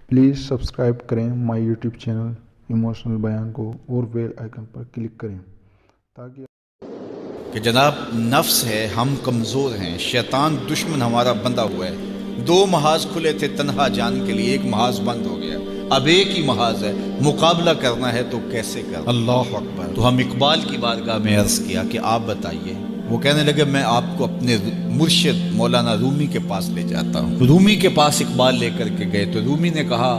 Please subscribe کریں مائی YouTube channel emotional بیان کو اور بیل آئیکن پر کلک کریں تاکہ کہ جناب نفس ہے، ہم کمزور ہیں، شیطان دشمن ہمارا بندہ ہوا ہے۔ 2 محاذ کھلے تھے تنہا جان کے لیے، ایک محاذ بند ہو گیا، اب ایک ہی محاذ ہے، مقابلہ کرنا ہے تو کیسے کرنا؟ اللہ اکبر۔ تو ہم اقبال کی بارگاہ میں عرض کیا کہ آپ بتائیے۔ وہ کہنے لگے میں آپ کو اپنے مرشد مولانا رومی کے پاس لے جاتا ہوں۔ رومی کے پاس اقبال لے کر کے گئے تو رومی نے کہا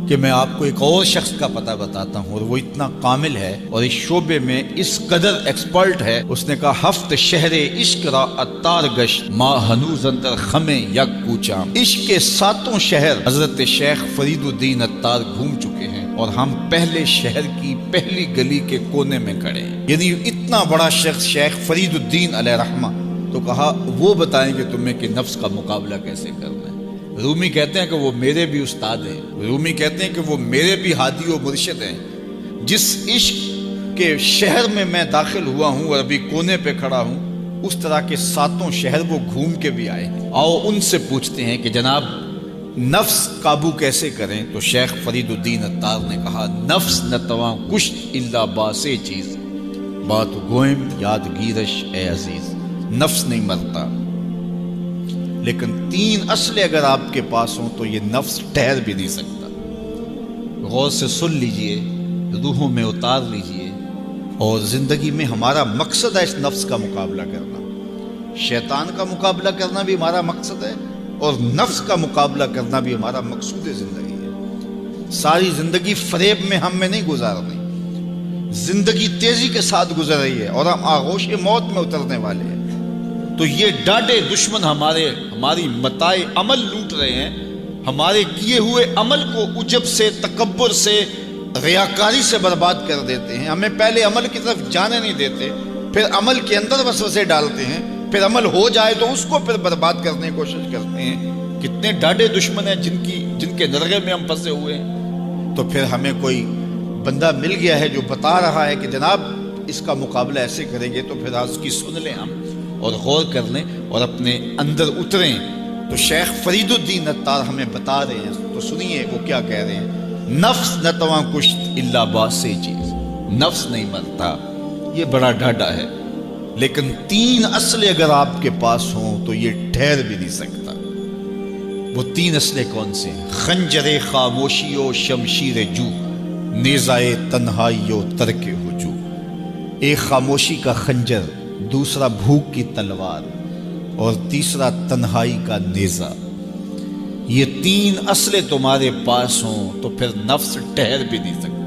کہ میں آپ کو ایک اور شخص کا پتہ بتاتا ہوں، اور وہ اتنا کامل ہے اور اس شعبے میں اس قدر ایکسپرٹ ہے۔ اس نے کہا ہفت شہر عشق را اتار گشت ما ہنوز اندر خمیں یک کوچا۔ عشق کے 7 شہر حضرت شیخ فرید الدین اتار گھوم چکے ہیں اور ہم پہلے شہر کی پہلی گلی کے کونے میں کھڑے ہیں۔ یعنی اتنا بڑا شخص شیخ فرید الدین علیہ رحمہ، تو کہا وہ بتائیں گے تمہیں کہ نفس کا مقابلہ کیسے کرنا ہے۔ رومی کہتے ہیں کہ وہ میرے بھی استاد ہیں، رومی کہتے ہیں کہ وہ میرے بھی ہادی و مرشد ہیں۔ جس عشق کے شہر میں داخل ہوا ہوں اور ابھی کونے پہ کھڑا ہوں، اس طرح کے 7 شہر وہ گھوم کے بھی آئے ہیں۔ آؤ ان سے پوچھتے ہیں کہ جناب نفس قابو کیسے کریں؟ تو شیخ فرید الدین اتار نے کہا نفس نتواں کشت الا باسے چیز بات گوئم یادگیرش اے عزیز۔ نفس نہیں مرتا، لیکن 3 اصلیں اگر آپ کے پاس ہوں تو یہ نفس ٹھہر بھی نہیں سکتا۔ غور سے سن لیجئے، روحوں میں اتار لیجئے، اور زندگی میں ہمارا مقصد ہے اس نفس کا مقابلہ کرنا۔ شیطان کا مقابلہ کرنا بھی ہمارا مقصد ہے، اور نفس کا مقابلہ کرنا بھی ہمارا مقصود زندگی ہے۔ ساری زندگی فریب میں ہم میں نہیں گزارنی، زندگی تیزی کے ساتھ گزر رہی ہے اور ہم آغوش موت میں اترنے والے ہیں۔ تو یہ ڈاڈے دشمن ہماری متاع عمل لوٹ رہے ہیں، ہمارے کیے ہوئے عمل کو عجب سے، تکبر سے، ریاکاری سے برباد کر دیتے ہیں۔ ہمیں پہلے عمل کی طرف جانے نہیں دیتے، پھر عمل کے اندر وسوسے ڈالتے ہیں، پھر عمل ہو جائے تو اس کو پھر برباد کرنے کی کوشش کرتے ہیں۔ کتنے ڈاڈے دشمن ہیں جن کے نرغے میں ہم پھنسے ہوئے ہیں۔ تو پھر ہمیں کوئی بندہ مل گیا ہے جو بتا رہا ہے کہ جناب اس کا مقابلہ ایسے کریں گے، تو پھر آج کی سن لیں ہم اور غور کر لیں اور اپنے اندر اتریں۔ تو شیخ فرید الدین اتار ہمیں بتا رہے ہیں، تو سنیے وہ کیا کہہ رہے ہیں۔ نفس نتواں کشت الا باسے چیز، نفس نہیں مرتا، یہ بڑا ڈاڈا ہے، لیکن 3 اصلیں اگر آپ کے پاس ہوں تو یہ ٹھہر بھی نہیں سکتا۔ وہ 3 اصلیں کون سے ہیں؟ خنجر خاموشی و شمشیر جو، نیزائے تنہائی و ترک ہجو۔ ایک خاموشی کا خنجر، دوسرا بھوک کی تلوار، اور تیسرا تنہائی کا نیزہ۔ یہ 3 اصلیں تمہارے پاس ہوں تو پھر نفس ٹھہر بھی نہیں سکتا۔